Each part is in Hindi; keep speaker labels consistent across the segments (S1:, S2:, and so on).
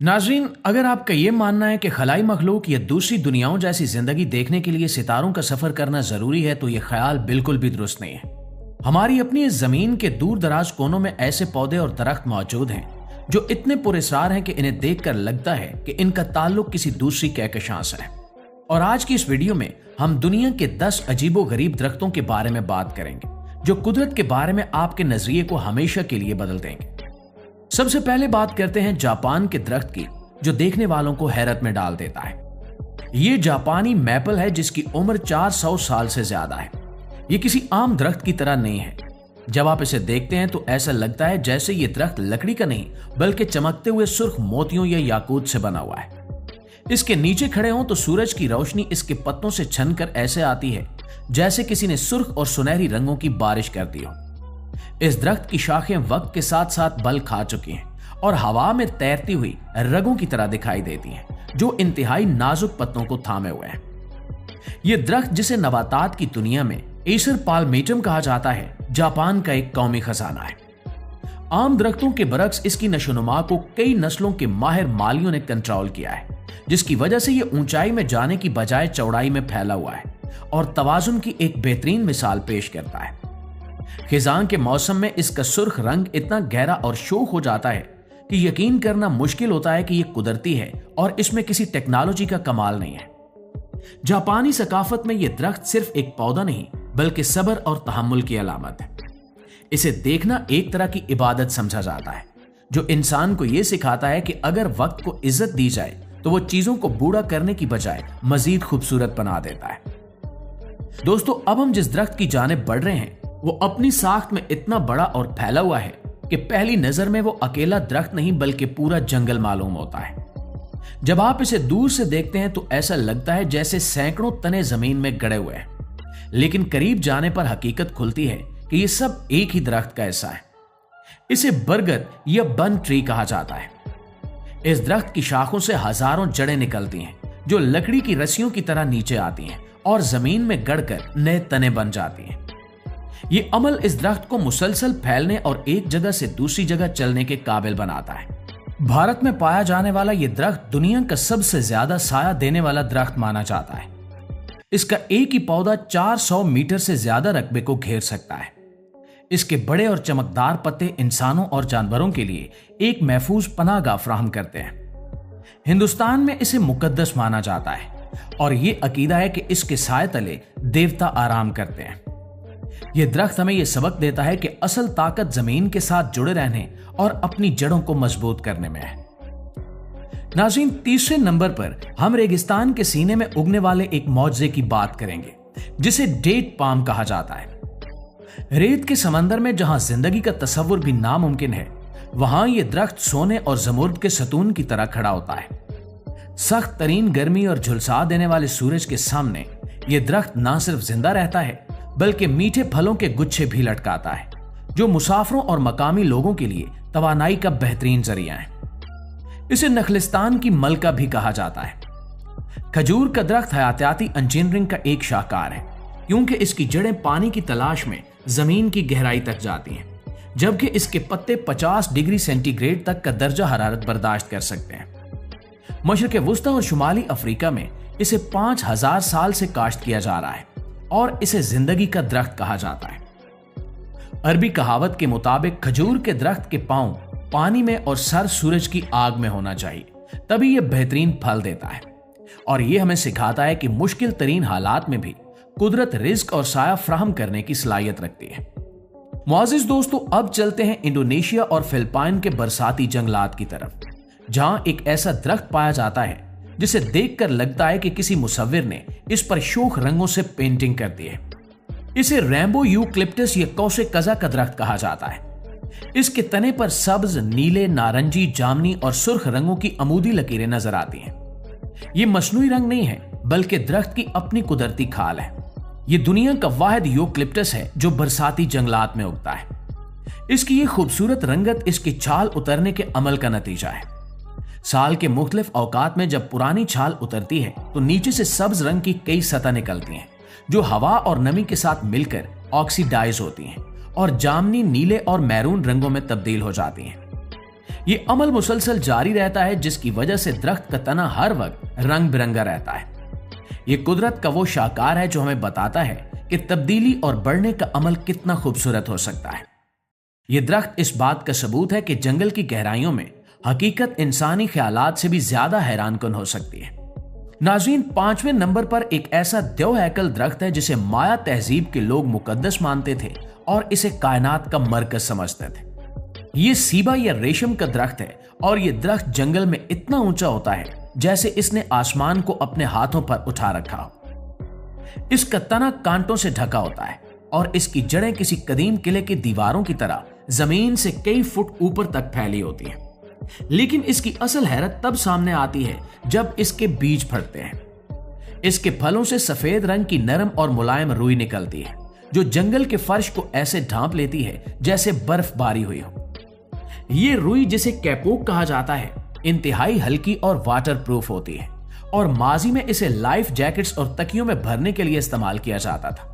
S1: नाजरीन, अगर आपका यह मानना है कि खलाई मखलूक या दूसरी दुनियाओं जैसी जिंदगी देखने के लिए सितारों का सफर करना जरूरी है तो यह ख्याल बिल्कुल भी दुरुस्त नहीं है। हमारी अपनी इस जमीन के दूर दराज कोनों में ऐसे पौधे और दरख्त मौजूद हैं जो इतने पुरस्कार हैं कि इन्हें देखकर लगता है कि इनका ताल्लुक किसी दूसरी कहकशां से है। और आज की इस वीडियो में हम दुनिया के 10 अजीबो गरीब दरख्तों के बारे में बात करेंगे जो कुदरत के बारे में आपके नजरिए को हमेशा के लिए बदल देंगे। सबसे पहले बात करते हैं जापान के दरख्त की, जो देखने वालों को हैरत में डाल देता है। यह जापानी मैपल है जिसकी उम्र 400 साल से ज्यादा है। यह किसी आम दरख्त की तरह नहीं है। जब आप इसे देखते हैं तो ऐसा लगता है जैसे यह दरख्त लकड़ी का नहीं बल्कि चमकते हुए सुर्ख मोतियों या याकूत से बना हुआ है। इसके नीचे खड़े हों तो सूरज की रोशनी इसके पत्तों से छनकर ऐसे आती है जैसे किसी ने सुर्ख और सुनहरी रंगों की बारिश कर दी हो। इस दरख्त की शाखें वक्त के साथ साथ बल खा चुकी हैं और हवा में तैरती हुई रगों की तरह दिखाई देती हैं जो इंतहाई नाजुक पत्तों को थामे हुए हैं। यह दरख्त, जिसे नबातात की दुनिया में एसर पाल्मेटम कहा जाता है, जापान का एक कौमी खजाना है। आम दरख्तों के बरक्स इसकी नशोनुमा को कई नस्लों के माहिर मालियों ने कंट्रोल किया है, जिसकी वजह से यह ऊंचाई में जाने की बजाय चौड़ाई में फैला हुआ है और तवाजुन की एक बेहतरीन मिसाल पेश करता है। खिजां के मौसम में इसका सुर्ख रंग इतना गहरा और शोख हो जाता है कि यकीन करना मुश्किल होता है कि यह कुदरती है और इसमें किसी टेक्नोलॉजी का कमाल नहीं है। जापानी सकाफत में यह दरख्त सिर्फ एक पौधा नहीं बल्कि सब्र और तहम्मुल की अलामत है। इसे देखना एक तरह की इबादत समझा जाता है जो इंसान को यह सिखाता है कि अगर वक्त को इज्जत दी जाए तो वो चीजों को बूढ़ा करने की बजाय मजीद खूबसूरत बना देता है। दोस्तों, अब हम जिस दरख्त की जानिब बढ़ रहे हैं वो अपनी साख्त में इतना बड़ा और फैला हुआ है कि पहली नजर में वो अकेला दरख्त नहीं बल्कि पूरा जंगल मालूम होता है। जब आप इसे दूर से देखते हैं तो ऐसा लगता है जैसे सैकड़ों तने जमीन में गड़े हुए हैं, लेकिन करीब जाने पर हकीकत खुलती है कि ये सब एक ही दरख्त का हिस्सा है। इसे बरगद या बन ट्री कहा जाता है। इस दरख्त की शाखों से हजारों जड़ें निकलती हैं जो लकड़ी की रस्सियों की तरह नीचे आती हैं और जमीन में गड़कर नए तने बन जाती हैं। ये अमल इस दरख्त को मुसलसल फैलने और एक जगह से दूसरी जगह चलने के काबिल बनाता है। भारत में पाया जाने वाला यह दरख्त दुनिया का सबसे ज्यादा साया देने वाला दरख्त माना जाता है। इसका एक ही पौधा 400 मीटर से ज्यादा रकबे को घेर सकता है। इसके बड़े और चमकदार पत्ते इंसानों और जानवरों के लिए एक महफूज पनाहगाह फराहम करते हैं। हिंदुस्तान में इसे मुकद्दस माना जाता है और ये अकीदा है कि इसके साए तले देवता आराम करते हैं। यह दरख्त हमें यह सबक देता है कि असल ताकत जमीन के साथ जुड़े रहने और अपनी जड़ों को मजबूत करने में है। नाज़रीन, तीसरे नंबर पर हम रेगिस्तान के सीने में उगने वाले एक मौजज़े की बात करेंगे जिसे डेट पाम कहा जाता है। रेत के समंदर में जहां जिंदगी का तस्वुर भी नामुमकिन है, वहां यह दरख्त सोने और जमुर्द के सतून की तरह खड़ा होता है। सख्त तरीन गर्मी और झुलसा देने वाले सूरज के सामने यह दरख्त ना सिर्फ जिंदा रहता है बल्कि मीठे फलों के गुच्छे भी लटकाता है जो मुसाफिरों और मकामी लोगों के लिए तवानाई का बेहतरीन जरिया है। इसे नखलिस्तान की मलका भी कहा जाता है। खजूर का दरख्त हयातियाती इंजीनियरिंग का एक शाहकार है क्योंकि इसकी जड़ें पानी की तलाश में जमीन की गहराई तक जाती हैं, जबकि इसके पत्ते 50 डिग्री सेंटीग्रेड तक का दर्जा हरारत बर्दाश्त कर सकते हैं। मशरिक़ वुस्ता और शुमाली अफ्रीका में इसे 5000 साल से काश्त किया जा रहा है और इसे जिंदगी का दरख्त कहा जाता है। अरबी कहावत के मुताबिक खजूर के दरख्त के पांव पानी में और सर सूरज की आग में होना चाहिए, तभी यह बेहतरीन फल देता है। और यह हमें सिखाता है कि मुश्किल तरीन हालात में भी कुदरत रिज्क और साया फ्राहम करने की सलाहियत रखती है। मुआजिज दोस्तों, अब चलते हैं इंडोनेशिया और फिलिपाइन के बरसाती जंगलात की तरफ, जहां एक ऐसा दरख्त पाया जाता है जिसे देखकर लगता है कि किसी मुसव्विर ने इस पर शोख रंगों से पेंटिंग कर दी है। इसे रैम्बो यूक्लिप्टस या कौसे कजा का दरख्त कहा जाता है। इसके तने पर सब्ज, नीले, नारंगी, जामनी और सुर्ख रंगों की अमूदी लकीरें नजर आती हैं। ये मसनूई रंग नहीं है बल्कि दरख्त की अपनी कुदरती खाल है। यह दुनिया का वाहिद यूक्लिप्टस है जो बरसाती जंगलात में उगता है। इसकी ये खूबसूरत रंगत इसकी छाल उतरने के अमल का नतीजा है। साल के मुख्तलिफ औकात में जब पुरानी छाल उतरती है तो नीचे से सब्ज रंग की कई सतह निकलती हैं जो हवा और नमी के साथ मिलकर ऑक्सीडाइज होती हैं और जामनी, नीले और मैरून रंगों में तब्दील हो जाती हैं। ये अमल मुसलसल जारी रहता है, जिसकी वजह से दरख्त का तना हर वक्त रंग बिरंगा रहता है। ये कुदरत का वो शाहकार है जो हमें बताता है कि तब्दीली और बढ़ने का अमल कितना खूबसूरत हो सकता है। ये दरख्त इस बात का सबूत है कि जंगल की गहराइयों में हकीकत इंसानी ख्यालात से भी ज्यादा हैरानकुन हो सकती है। नाज़रीन, 5वें नंबर पर एक ऐसा देव हैकल दरख्त है जिसे माया तहजीब के लोग मुकद्दस मानते थे और इसे कायनात का मरकज समझते थे। ये सीबा या रेशम का दरख्त है और ये दरख्त जंगल में इतना ऊंचा होता है जैसे इसने आसमान को अपने हाथों पर उठा रखा हो। इसका तना कांटों से ढका होता है और इसकी जड़ें किसी कदीम किले की दीवारों की तरह जमीन से कई फुट ऊपर तक फैली होती हैं। लेकिन इसकी असल हैरत तब सामने आती है जब इसके बीज फटते हैं। इसके फलों से सफेद रंग की नरम और मुलायम रुई निकलती है जो जंगल के फर्श को ऐसे ढांप लेती है जैसे बर्फबारी हुई हो। ये रुई, जिसे कैपोक कहा जाता है, इंतहाई हल्की और वाटरप्रूफ होती है और माजी में इसे लाइफ जैकेट्स और तकियों में भरने के लिए इस्तेमाल किया जाता था।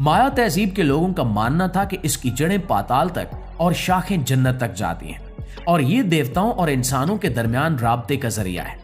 S1: माया तहजीब के लोगों का मानना था कि इसकी जड़ें पाताल तक और शाखें जन्नत तक जाती हैं और ये देवताओं और इंसानों के दरमियान राब्ते का जरिया है।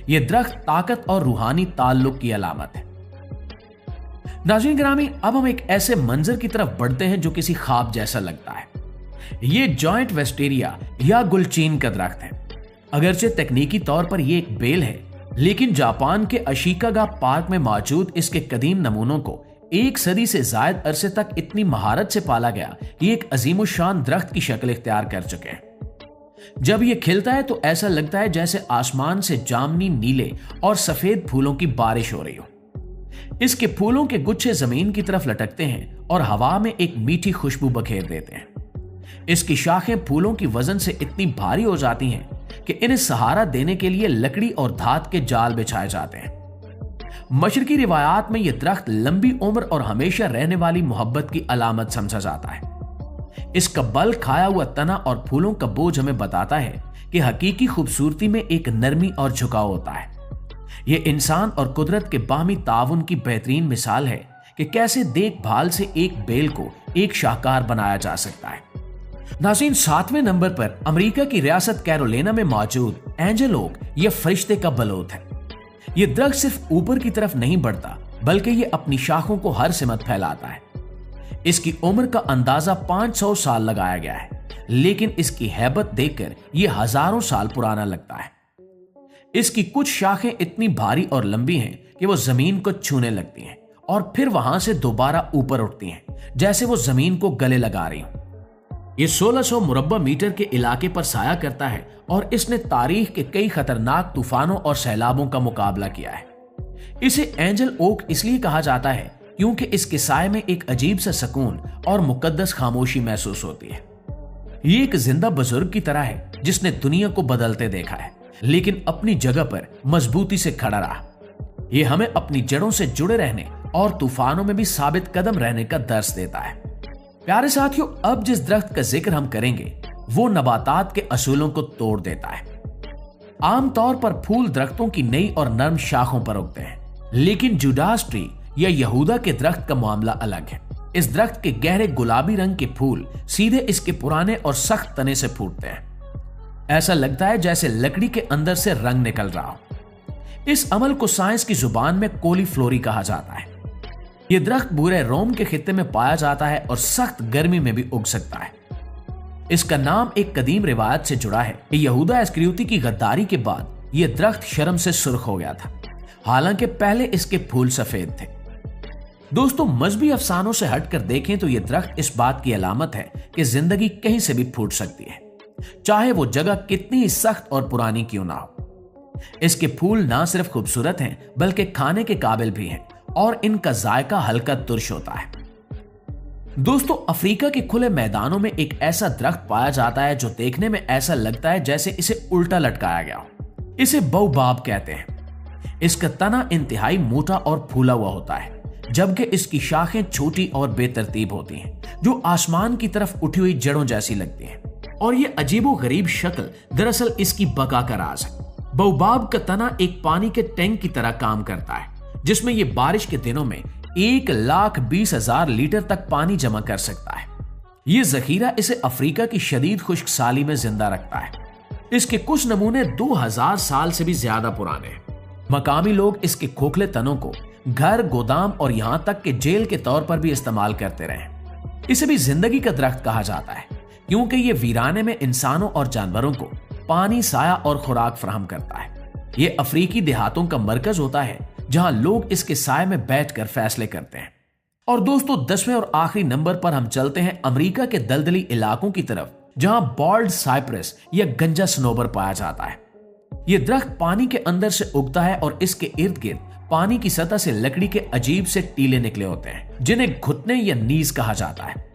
S1: यह दरख्त ताकत और रूहानी ताल्लुक की अलामत है। नाज़रीन गिरामी, अब हम एक ऐसे मंजर की तरफ बढ़ते हैं जो किसी ख्वाब जैसा लगता है। ये जॉइंट वेस्टेरिया या गुलचीन का दरख्त है। अगरचे तकनीकी तौर पर यह एक बेल है, लेकिन जापान के अशिकागा पार्क में मौजूद इसके कदीम नमूनों को 1 सदी से जायद अरसे तक इतनी महारत से पाला गया कि एक अजीमुशान दरख्त की शक्ल इख्तियार कर चुके हैं। जब यह खिलता है तो ऐसा लगता है जैसे आसमान से जामनी, नीले और सफेद फूलों की बारिश हो रही हो। इसके फूलों के गुच्छे जमीन की तरफ लटकते हैं और हवा में एक मीठी खुशबू बखेर देते हैं। इसकी शाखें फूलों की वजन से इतनी भारी हो जाती हैं कि इन्हें सहारा देने के लिए लकड़ी और धात के जाल बिछाए जाते हैं। मशरकी रिवायात में यह दरख्त लंबी उम्र और हमेशा रहने वाली मोहब्बत की अलामत समझा जाता है। इसका बल, खाया हुआ तना और फूलों का बोझ हमें बताता है कि हकीकी खूबसूरती में एक नरमी और झुकाव होता है। यह इंसान और कुदरत के बाहमी ताउन की बेहतरीन मिसाल है कि कैसे देखभाल से एक बेल को एक शाहकार बनाया जा सकता है। नाज़रीन, 7वें नंबर पर अमेरिका की रियासत कैरोलिना में मौजूद एंजल ओक या फरिश्ते का बलोत है। यह दरख्त सिर्फ ऊपर की तरफ नहीं बढ़ता, बल्कि यह अपनी शाखों को हर सिमत फैलाता है। इसकी उम्र का अंदाजा 500 साल लगाया गया है, लेकिन इसकी हैबत देखकर यह हजारों साल पुराना लगता है। इसकी कुछ शाखें इतनी भारी और लंबी हैं कि वो जमीन को छूने लगती हैं और फिर वहां से दोबारा ऊपर उठती हैं, जैसे वो जमीन को गले लगा रही हों। ये 1600 मुरब्बा मीटर के इलाके पर साया करता है और इसने तारीख के कई खतरनाक तूफानों और सैलाबों का मुकाबला किया है। इसे एंजल ओक इसलिए कहा जाता है क्योंकि इसके साए में एक अजीब सा सुकून और मुकद्दस खामोशी महसूस होती है। ये एक जिंदा बुजुर्ग की तरह है जिसने दुनिया को बदलते देखा है, लेकिन अपनी जगह पर मजबूती से खड़ा रहा। ये हमें अपनी जड़ों से जुड़े रहने और तूफानों में भी साबित कदम रहने का दर्स देता है। प्यारे साथियों, अब जिस दरख्त का जिक्र हम करेंगे वो नबातात के असूलों को तोड़ देता है। आमतौर पर फूल दरख्तों की नई और नरम शाखों पर उगते हैं, लेकिन जुडास ट्री या यहूदा के दरख्त का मामला अलग है। इस दरख्त के गहरे गुलाबी रंग के फूल सीधे इसके पुराने और सख्त तने से फूटते हैं। ऐसा लगता है जैसे लकड़ी के अंदर से रंग निकल रहा हो। इस अमल को साइंस की जुबान में कोलीफ्लोरी कहा जाता है। यह दरख्त भूरे रोम के खित्ते में पाया जाता है और सख्त गर्मी में भी उग सकता है। इसका नाम एक कदीम रिवायत से जुड़ा है कि यहूदा इस्करियोती की गद्दारी के बाद यह दरख्त शर्म से सुर्ख हो गया था, हालांकि पहले इसके फूल सफेद थे। दोस्तों, मजहबी अफसानों से हटकर देखें तो यह दरख्त इस बात की अलामत है कि जिंदगी कहीं से भी फूट सकती है, चाहे वो जगह कितनी ही सख्त और पुरानी क्यों ना हो। इसके फूल ना सिर्फ खूबसूरत हैं बल्कि खाने के काबिल भी हैं और इनका जायका हल्का तुर्श होता है। दोस्तों, अफ्रीका के खुले मैदानों में एक ऐसा दरख्त पाया जाता है जो देखने में ऐसा लगता है जैसे इसे उल्टा लटकाया गया हो। इसे बाओबाब कहते हैं। इसका तना इंतहाई मोटा और फूला हुआ होता है, जबकि इसकी शाखें छोटी और बेतरतीब होती हैं, जो आसमान की तरफ उठी हुई जड़ों जैसी लगती हैं। और ये अजीबो गरीब शक्ल दरअसल इसकी बका का राज है। बाओबाब का तना एक पानी के टैंक की तरह काम करता है, जिसमें ये बारिश के दिनों में 1,20,000 लीटर तक पानी जमा कर सकता है। ये जखीरा इसे अफ्रीका की शदीद खुश्क साली में जिंदा रखता है। इसके कुछ नमूने 2000 साल से भी ज्यादा पुराने हैं। मकामी लोग इसके खोखले तनों को घर, गोदाम और यहां तक कि जेल के तौर पर भी इस्तेमाल करते रहे। इसे भी जिंदगी का दरख्त कहा जाता है क्योंकि ये वीराने में इंसानों और जानवरों को पानी, साया और खुराक फराहम करता है। ये अफ्रीकी देहातों का मरकज होता है जहां लोग इसके साय में बैठकर फैसले करते हैं। और दोस्तों, 10वें और आखिरी नंबर पर हम चलते हैं अमेरिका के दलदली इलाकों की तरफ, जहां बॉल्ड साइप्रस या गंजा सनोबर पाया जाता है। यह दरख्त पानी के अंदर से उगता है और इसके इर्द गिर्द पानी की सतह से लकड़ी के अजीब से टीले निकले होते हैं जिन्हें घुटने या नीज कहा जाता है।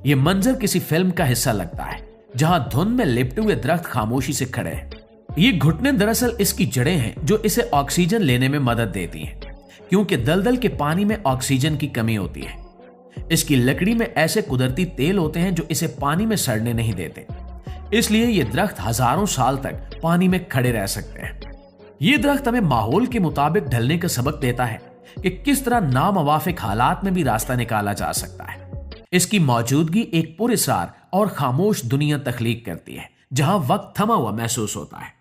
S1: यह मंजर किसी फिल्म का हिस्सा लगता है जहां धुंध में लिपटे हुए दरख्त खामोशी से खड़े हैं। ये घुटने दरअसल इसकी जड़ें हैं जो इसे ऑक्सीजन लेने में मदद देती हैं, क्योंकि दलदल के पानी में ऑक्सीजन की कमी होती है। इसकी लकड़ी में ऐसे कुदरती तेल होते हैं जो इसे पानी में सड़ने नहीं देते, इसलिए ये दरख्त हजारों साल तक पानी में खड़े रह सकते हैं। ये दरख्त हमें माहौल के मुताबिक ढलने का सबक देता है कि किस तरह नामवाफिक हालात में भी रास्ता निकाला जा सकता है। इसकी मौजूदगी एक पुरअसरार और खामोश दुनिया तख्लीक करती है जहां वक्त थमा हुआ महसूस होता है।